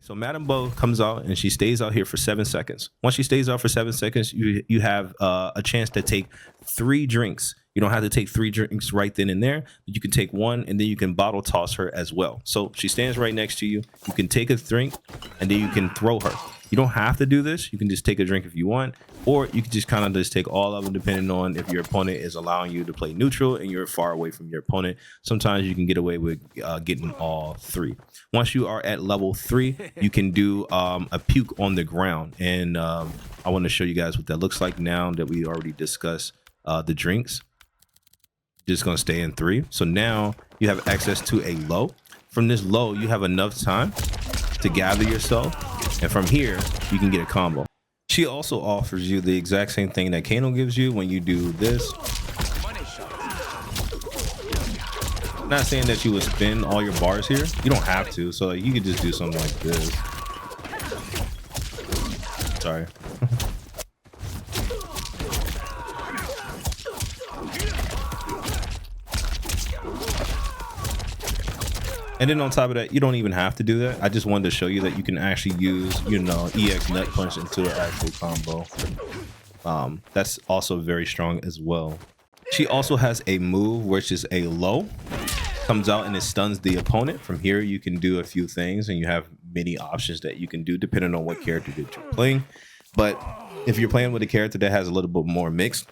So Madam Bo comes out and she stays out here for 7 seconds. Once she stays out for 7 seconds, you have a chance to take 3 drinks. You don't have to take 3 drinks right then and there. You can take 1 and then you can bottle toss her as well. So she stands right next to you. You can take a drink and then you can throw her. You don't have to do this. You can just take a drink if you want, or you can just kind of just take all of them depending on if your opponent is allowing you to play neutral and you're far away from your opponent. Sometimes you can get away with getting all 3. Once you are at level 3, you can do a puke on the ground. And I want to show you guys what that looks like now that we already discussed the drinks. Just going to stay in 3. So now you have access to a low. From this low, you have enough time to gather yourself. And from here, you can get a combo. She also offers you the exact same thing that Kano gives you when you do this. Not saying that you would spend all your bars here. You don't have to. So you could just do something like this. Sorry. And then on top of that, you don't even have to do that. I just wanted to show you that you can actually use, you know, EX Nut Punch into an actual combo. That's also very strong as well. She also has a move which is a low. Comes out and it stuns the opponent. From here, you can do a few things and you have many options that you can do depending on what character that you're playing. But if you're playing with a character that has a little bit more mix,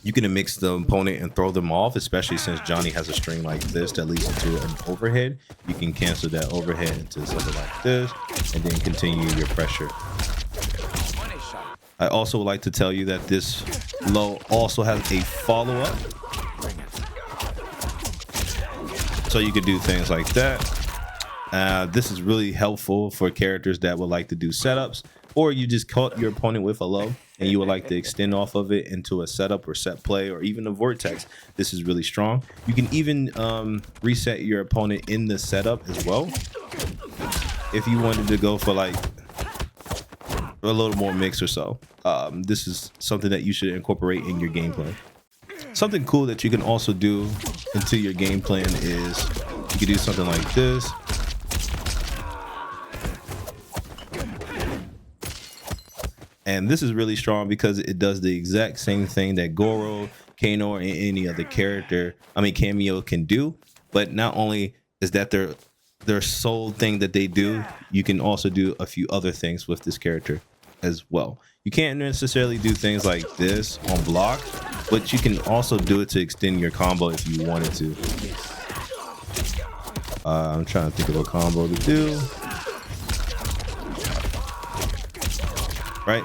you can mix the opponent and throw them off, especially since Johnny has a string like this that leads into an overhead. You can cancel that overhead into something like this and then continue your pressure. I also would like to tell you that this low also has a follow-up. So you could do things like that. This is really helpful for characters that would like to do setups, or you just caught your opponent with a low and you would like to extend off of it into a setup or set play or even a vortex. This is really strong. You can even reset your opponent in the setup as well if you wanted to go for like a little more mix or so. This is something that you should incorporate in your game plan. Something cool that you can also do into your game plan is you can do something like this. And this is really strong because it does the exact same thing that Goro, Kano, or any other character, Cameo can do. But not only is that their sole thing that they do, you can also do a few other things with this character as well. You can't necessarily do things like this on block, but you can also do it to extend your combo if you wanted to. I'm trying to think of a combo to do. Right?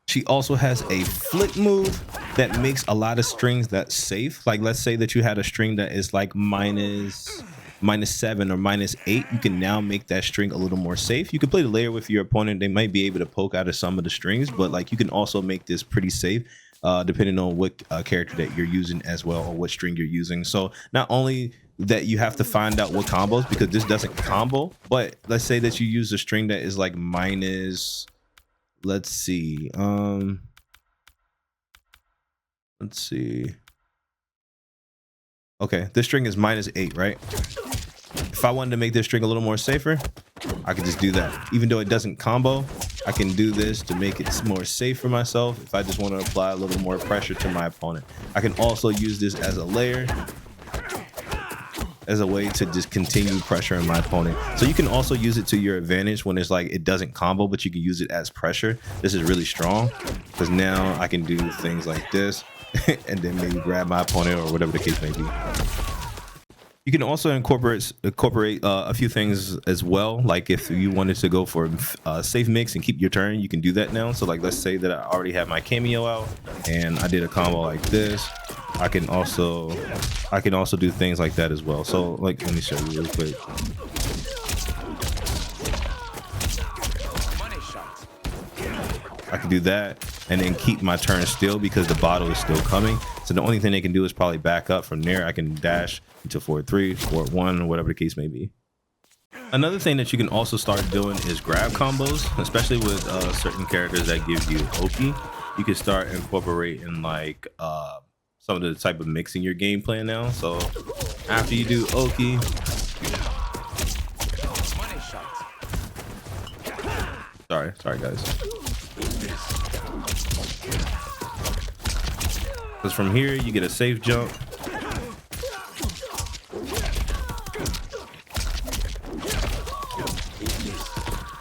She also has a flip move that makes a lot of strings that's safe. Like let's say that you had a string that is like minus 7 or -8. You can now make that string a little more safe. You can play the layer with your opponent. They might be able to poke out of some of the strings, but like you can also make this pretty safe depending on what character that you're using as well, or what string you're using. So not only that you have to find out what combos, because this doesn't combo, but let's say that you use a string that is like minus, let's see. Okay, this string is -8, right? If I wanted to make this string a little more safer, I could just do that. Even though it doesn't combo, I can do this to make it more safe for myself if I just want to apply a little more pressure to my opponent. I can also use this as a layer, as a way to just continue pressuring my opponent. So you can also use it to your advantage when it's like it doesn't combo, but you can use it as pressure. This is really strong because now I can do things like this and then maybe grab my opponent or whatever the case may be. You can also incorporate a few things as well. Like if you wanted to go for a safe mix and keep your turn, you can do that now. So like let's say that I already have my Cameo out and I did a combo like this. I can also do things like that as well. So like let me show you real quick. I can do that and then keep my turn still because the bottle is still coming. So the only thing they can do is probably back up. From there I can dash into 4-3, 4-1, whatever the case may be. Another thing that you can also start doing is grab combos, especially with certain characters that give you Oki. You can start incorporating like some of the type of mix in your game plan now. So after you do Oki, Sorry guys. Because from here you get a safe jump.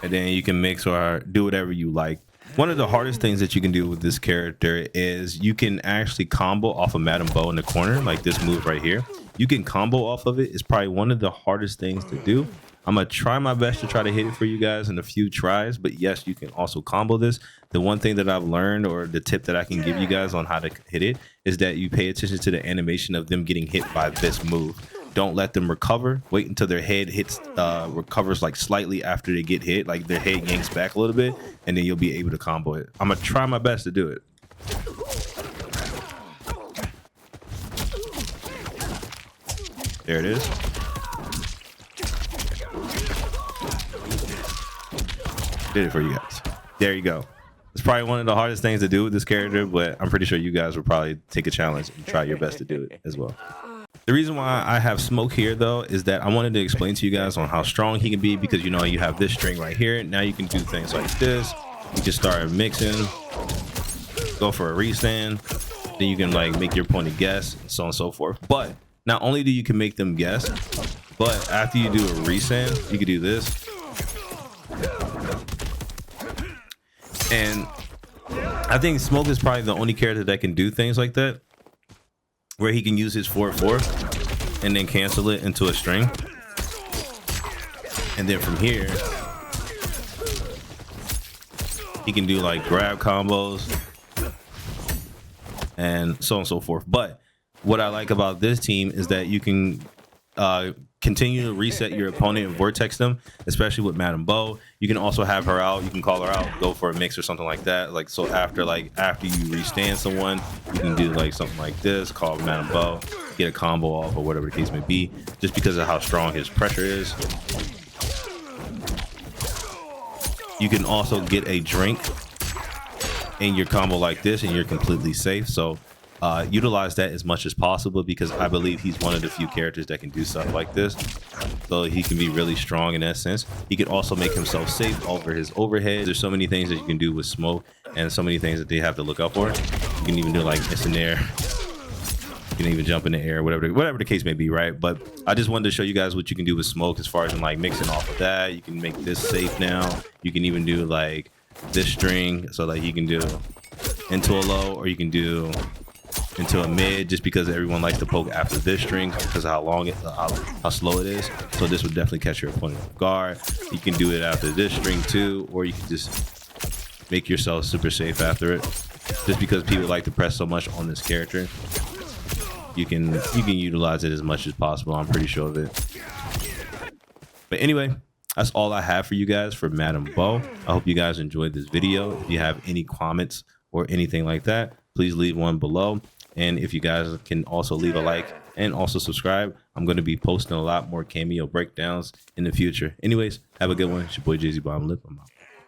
And then you can mix or do whatever you like. One of the hardest things that you can do with this character is you can actually combo off of Madame Bo in the corner, like this move right here. You can combo off of it. It's probably one of the hardest things to do. I'm gonna try my best to try to hit it for you guys in a few tries, but yes, you can also combo this. The one thing that I've learned, or the tip that I can give you guys on how to hit it, is that you pay attention to the animation of them getting hit by this move. Don't let them recover. Wait until their head recovers like slightly after they get hit, like their head yanks back a little bit, and then you'll be able to combo it. I'm gonna try my best to do it. There it is. Did it for you guys. There you go. It's probably one of the hardest things to do with this character, but I'm pretty sure you guys will probably take a challenge and try your best to do it as well. The reason why I have Smoke here though is that I wanted to explain to you guys on how strong he can be, because you know you have this string right here. Now you can do things like this. You can start mixing, go for a restand, then you can like make your opponent guess, and so on and so forth. But not only do you can make them guess, but after you do a restand, you can do this. And I think Smoke is probably the only character that can do things like that, where he can use his 4/4 and then cancel it into a string. And then from here, he can do like grab combos and so on and so forth. But what I like about this team is that you can continue to reset your opponent and vortex them, especially with Madame Bo. You can also have her out. You can call her out, go for a mix or something like that. Like, so after you restand someone, you can do like something like this, call Madame Bo, get a combo off or whatever the case may be, just because of how strong his pressure is. You can also get a drink in your combo like this and you're completely safe. So utilize that as much as possible, because I believe he's one of the few characters that can do stuff like this. So he can be really strong in that sense. He can also make himself safe over his overhead. There's so many things that you can do with Smoke, and so many things that they have to look up for. You can even do like instant air. You can even jump in the air, whatever the case may be, right? But I just wanted to show you guys what you can do with Smoke as far as like mixing off of that. You can make this safe now. You can even do like this string, so like you can do into a low, or you can do into a mid, just because everyone likes to poke after this string because of how long how slow it is. So this would definitely catch your opponent off guard. You can do it after this string too, or you can just make yourself super safe after it, just because people like to press so much on this character. You can utilize it as much as possible. I'm pretty sure of it. But anyway, that's all I have for you guys for Madame Bo. I hope you guys enjoyed this video. If you have any comments or anything like that, please leave one below. And if you guys can also leave a like and also subscribe, I'm going to be posting a lot more cameo breakdowns in the future. Anyways, have a good one. It's your boy Jay-Z Bomb Lip. I'm out.